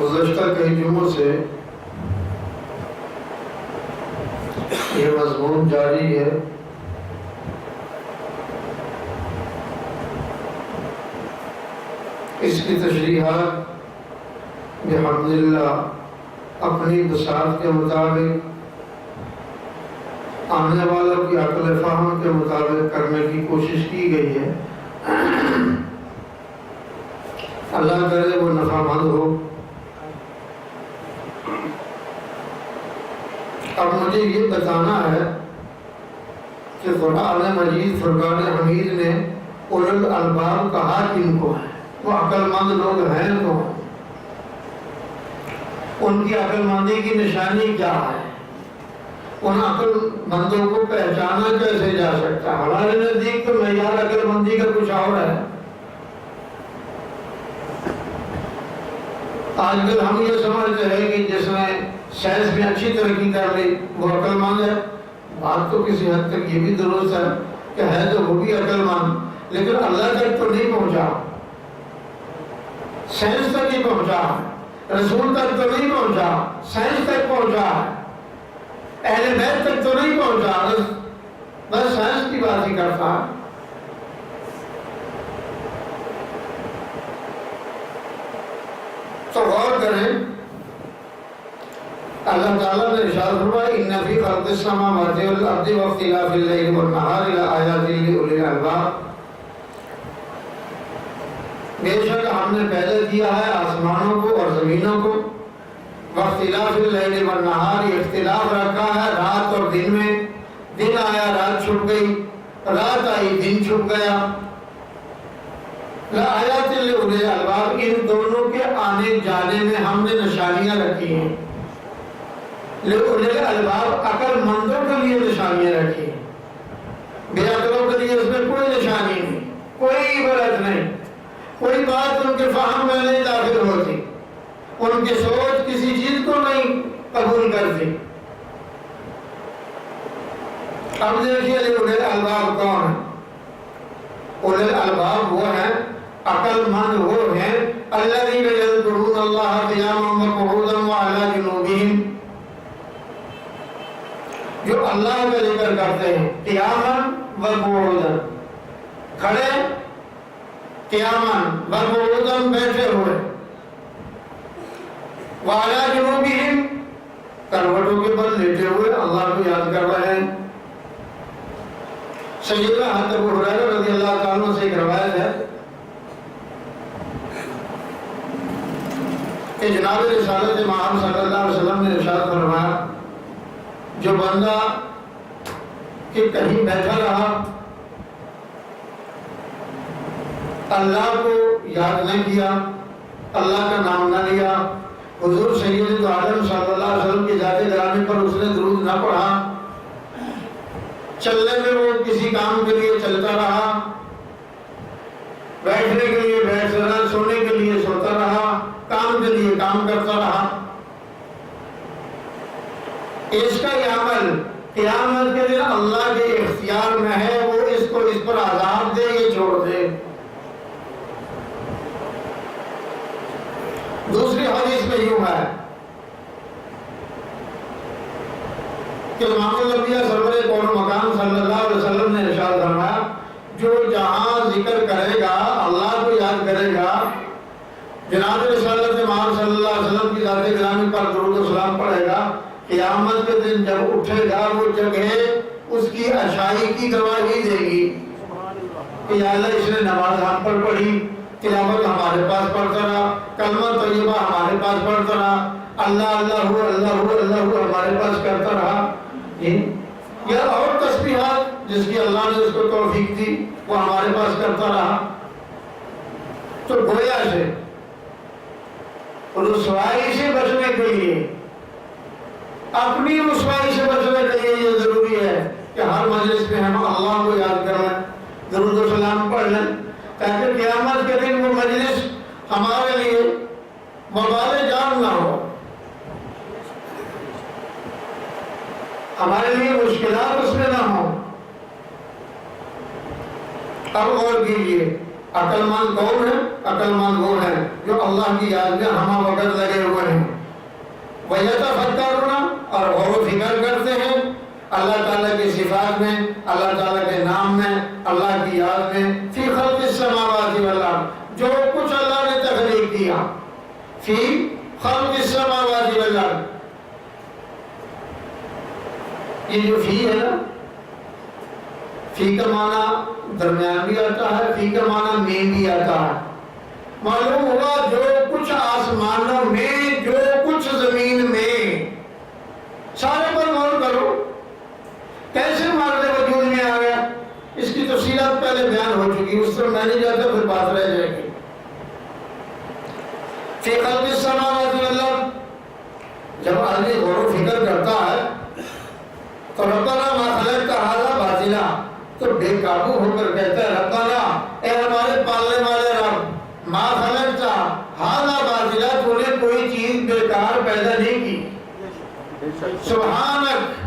گزشتہ کئی جمعوں سے یہ مضمون جاری ہے۔ اس کی تشریحات بحمدللہ اپنی بساط کے مطابق آنے والوں کی عقل فہم کے مطابق کرنے کی کوشش کی گئی ہے۔ اللہ کرے وہ نفع مند ہو۔ اب مجھے یہ بتانا ہے کہ قرآن مجید فرقان حمید نے اولو الالباب کہا کن کو ہے، وہ عقل مند لوگ ہیں تو ان کی عقل مندی کی نشانی کیا ہے، ان عقل مندوں کو پہچانا کیسے جا سکتا ہے؟ ہمارے نزدیک تو معیار عقل مندی کا کچھ اور ہے۔ آج کل ہم یہ سمجھتے ہیں کہ جس نے سائنس میں اچھی ترقی کر لی وہ عقل مند ہے۔ بات تو کسی حد تک یہ بھی درست ہے کہ ہے تو وہ بھی عقل مند، لیکن اللہ تک تو نہیں پہنچا، سائنس تک نہیں پہنچا، رسول تک تو نہیں پہنچا، سائنس تک پہنچا، اہل بیت تک تو نہیں پہنچا، بس سائنس کی بات ہی کرتا ہے۔ تو غور کریں، اللہ تعالیٰ نے ارشاد فرمایا ان فی خلق السماوات والارض واختلاف اللیل والنہار لآیات لأولی الالباب، بے شک ہم نے پیدا کیا ہے آسمانوں کو اور زمینوں کو، واختلاف اللیل والنہار، اختلاف رکھا ہے رات اور دن میں، دن آیا رات چھپ گئی، رات آئی دن چھپ گیا، لآیات لأولی الالباب، ان دونوں کے آنے جانے میں ہم نے نشانیاں رکھی ہیں۔ لأولی الالباب عقل مندوں کے لیے نشانیاں رکھی ہیں، بے عقلوں کے لیے اس میں کوئی نشانی نہیں، کوئی عبرت نہیں، کوئی بات ان کے فہم میں نہیں داخل ہوتی، ان کی سوچ کسی چیز کو نہیں قبول کرتی۔ اب دیکھیے لأولی الالباب کون ہیں؟ اولی الالباب وہ ہیں، عقل مند وہ ہیں، الذین یذکرون اللہ قیاما وقعودا وعلی جنوبہم، جو اللہ کا ذکر کرتے ہیں قیاما وقعودا، کھڑے، قیاما وقعودا بیٹھے ہوئے، وعلی جنوبہم کروٹوں کے پر لیٹے ہوئے اللہ کو یاد کر رہے ہیں۔ سیدنا حضرت ابو ہریرہ رضی اللہ تعالیٰ عنہ سے ایک روایت ہے کہ جناب رسالت مآب صلی اللہ علیہ وسلم نے ارشاد فرمایا جو بندہ کہ کہیں بیٹھا رہا، اللہ کو یاد نہ کیا، اللہ کا نام نہ لیا، حضور سید عالم صلی اللہ علیہ وسلم کی ذات گرامی پر اس نے درود نہ پڑھا، چلنے میں وہ کسی کام کے لیے چلتا رہا، بیٹھنے کے لیے بیٹھ رہا، سونے کے لیے سوتا رہا، کام کے لیے کام کرتا رہا، اس کا یہ عمل قیامت کے دن اللہ کے اختیار میں ہے، وہ اس کو اس پر عذاب دے یا چھوڑ دے۔ دوسری حدیث میں یوں ہے کہ امام الانبیاء سرور کون مقام صلی اللہ علیہ وسلم نے ارشاد فرمایا جو جہاں ذکر کرے گا، اللہ کو یاد کرے گا، جناب رسالت مآب صلی اللہ علیہ وسلم کی ذات گرامی پر درود و سلام پڑھے گا، قیامت کے دن جب اٹھے گا وہ جگہ اس کی اچھائی کی گواہی دے گی کہ یا اللہ اس نے نماز ہم پر پڑھی، تلاوت ہمارے پاس پڑھتا رہا، کلمہ طیبہ ہمارے پاس پڑھتا رہا، اللہ اللہ اللہ اللہ ہمارے پاس کرتا رہا، یا اور تسبیحات جس کی اللہ نے اس کو توفیق دی وہ ہمارے پاس کرتا رہا۔ تو گویا سے رسوائی سے بچنے کے لیے، اپنی رسوائی سے بچنے کے لیے یہ ضروری ہے کہ ہر مجلس میں ہم اللہ کو یاد کر لیں، درود و سلام پڑھ لیں، تاکہ قیامت کے دن وہ مجلس ہمارے لیے وبال جان نہ ہو، ہمارے لیے مشکلات اس میں نہ ہوں۔ اب غور کیجیے عقل مند کون ہے؟ عقل مند وہ ہے جو اللہ کی یاد میں ہمہ وقت لگے ہوئے ہیں، وَيَتَفَكَّرُونَ اور غور و فکر کرتے ہیں اللہ تعالیٰ کی صفات میں، اللہ تعالیٰ کے نام میں، اللہ کی یاد میں، فی خلق السماوات والارض جو کچھ اللہ نے تخلیق کیا، فی خلق السماوات والارض، یہ جو فی ہے نا، فی کا معنی درمیان بھی آتا ہے، فی کا معنی میں بھی آتا ہے۔ معلوم ہوا جو کچھ آسمانوں میں، جو کچھ زمین میں، سارے پر غور کرو کیسے مارد وجود میں آ گیا۔ اس کی تفصیلات پہلے بیان ہو چکی، اس پر میں نہیں جاتا، پھر بات رہ جائے گی۔ فی خلق السماوات والارض جب آدمی غور و فکر کرتا ہے تو ربنا ما خلقت ھذا باطلا، تو بے قابو ہو کر کہتا ہے ربنا اے ہمارے پالنے والے رب، ما خلقت ھذا باطلا، تو نے کوئی چیز بیکار پیدا نہیں کی، سبحانک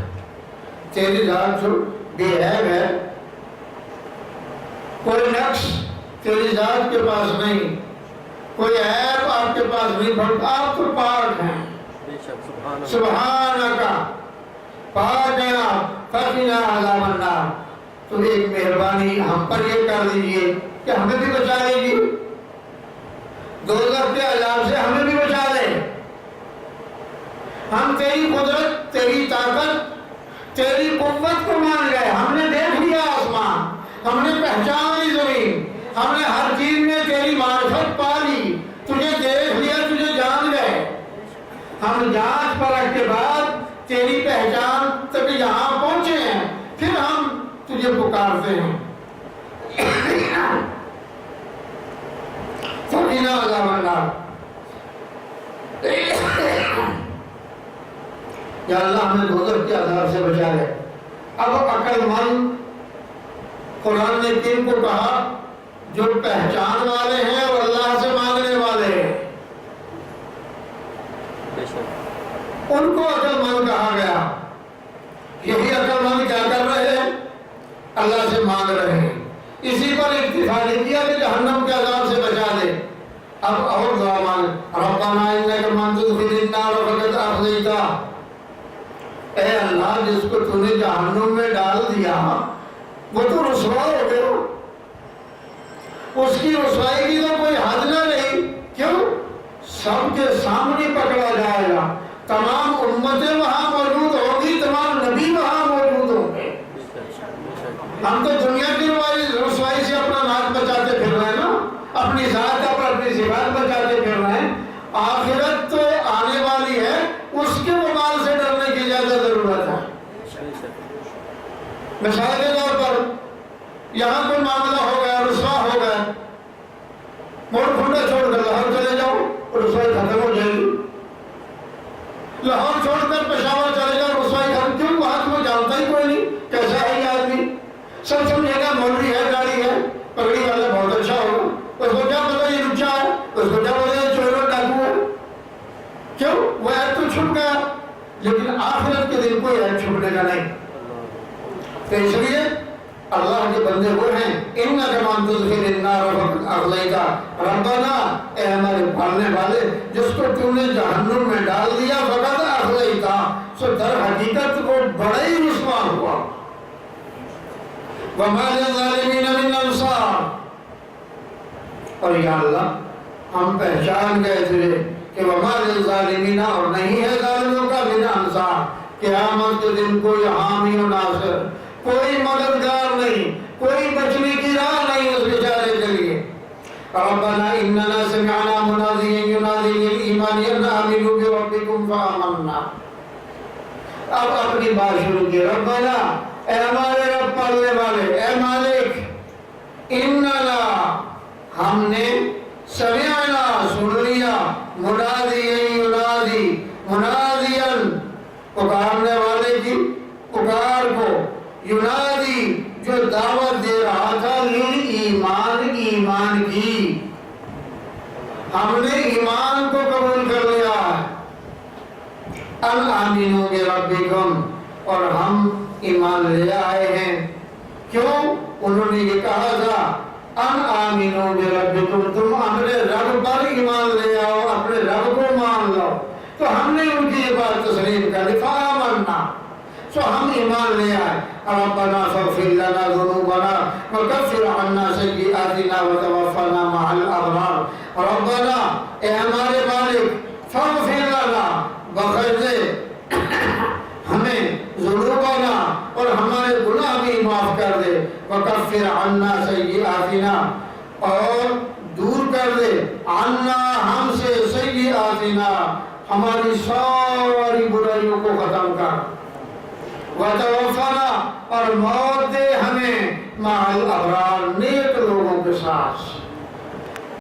تیری ذات جو بے عیب ہے، کوئی نقص تیری ذات کے پاس نہیں، کوئی عیب آپ کے پاس نہیں، بلکہ آپ تو پاک ہیں، سبحانکا پاک ہے آپ، فقنا عذاب النار، تو ایک مہربانی ہم پر یہ کر دیجئے کہ ہمیں بھی بچا لیجئے، دوزخ کے عذاب سے ہمیں بھی بچا لے۔ ہم تیری قدرت، تیری طاقت، تیری قوت کو مان گئے، ہم نے دیکھ لیا آسمان، ہم نے پہچان لی زمین، ہم نے ہر چیز میں تیری معرفت پا لی، تجھے دیکھ لیا، تجھے جان گئے، ہم جانچ پرکھ کے بعد تیری پہچان تک یہاں پہنچے ہیں، پھر ہم تجھے پکارتے ہیں، فقنا عذاب النار، یا اللہ ہمیں دوزخ کے عذاب سے بچا لے۔ اب عقل مند قرآن نے کن کو کہا؟ جو پہچان والے ہیں اور اللہ سے مانگنے والے ہیں، ان کو عقل مند کہا گیا۔ یہی عقل مند کیا کر رہے ہیں؟ اللہ سے مانگ رہے ہیں، اسی پر اکتفا نہیں کیا کہ جہنم کے عذاب سے بچا دے۔ اب اور دعا مانگ، ربنا انک من تدخل النار فقد اخزیتہ، اے اللہ جس کو تو نے جہنم میں ڈال دیا وہ تو رسوا ہو گیا، اس کی رسوائی کی تو کوئی حد نہ رہی، کیوں؟ سب کے سامنے پکڑا جائے گا، تمام امتیں وہاں موجود ہوں گی، تمام نبی وہاں موجود ہوں گے۔ ہم تو دنیا کی رسوائی سے اپنا ناک بچاتے پھر رہے ہیں نا، اپنی ذات اور اپنی صفات بچاتے پھر رہے ہیں، آخرت تو آنے والی ہے، اس کے وبال سے ڈرنے کی زیادہ ضرورت ہے۔ مثال کے طور پر یہاں کوئی معاملہ ہو گیا، رسوا ہو گیا، موڑ پھنڈا چھوڑ کر لاہور چلے جاؤ، رسوائی ختم ہو جائے گی۔ لاہور چھوڑ کر پشاور چلے جاؤ، رسوائی ختم، کیوں؟ وہاں تمہیں جانتا ہی کوئی نہیں، کیسا ہے یہ آدمی، سب سمجھے گا مولوی ہے، گاڑی ہے، پگڑی والا بہت اچھا ہوگا، اس کو کیا پتا یہ لچا ہے، اس کو کیا پتا یہ چور اور ڈاکو ہے، کیوں؟ وہ عیب تو چھپ گیا، لیکن آخرت کے دن کوئی عیب چھپنے کا نہیں۔ تو اس لیے اللہ کے بندے وہ ہیں، انک من تدخل النار فقد اخزیتہ، ربنا اے ہمارے پالنے والے جس کو تم نے جہنم میں ڈال دیا، فقد اخزیتہ، سو در حقیقت وہ بڑا ہی رسوا ہوا۔ وما للظالمین من انصار، اور یا اللہ ہم پہچان گئے تجھے کہ وما للظالمین، اور نہیں ہے ظالموں کا من انصار، قیامت کے دن کوئی حامی و ناصر، کوئی مددگار نہیں، کوئی بچنے کی راہ نہیں اس بیچارے کے لیے۔ ربنا اننا سمعنا منادیا ینادی للایمان ان آمنوا بربکم فآمنا۔ اب اپنی بات شروع کی، ربنا اے ہمارے رب پالنے والے، اے مالک، اننا ہم نے سمعنا سن لیا، منادیا ینادی، منادیا پکارنے والے کی پکار کو، ینادی جو دعوت دے رہا تھا، للایمان ایمان کی، ہم نے ایمان کو قبول کر لیا ہے، ان آمنوا بربکم، اور ہم ایمان لے آئے ہیں۔ کیوں؟ انہوں نے یہ کہا تھا ان آمنو بربکم، تم اپنے رب پر ایمان لے آؤ، اپنے رب کو مان لو۔ تو ہم نے ان کی یہ بات تسلیم کر لی، فآمنا، سو ہم ایمان لے آئے۔ ربنا فاغفر لنا ذنوبنا وکفر عنا سیئاتنا وتوفنا مع الابرار۔ ربنا، اے ہمارے مالک، فاغفر لنا، بخش دے ہمیں، ذنوبنا، اور ہمارے گناہ بھی معاف کر دے، وکفر عنا سیئاتنا، اور دور کر دے، عنا، ہم سے، سیئاتنا، ہماری ساری برائیوں کو ختم کر، وتوفنا، اور موت دے ہمیں مع الابرار، نیک لوگوں کے ساتھ۔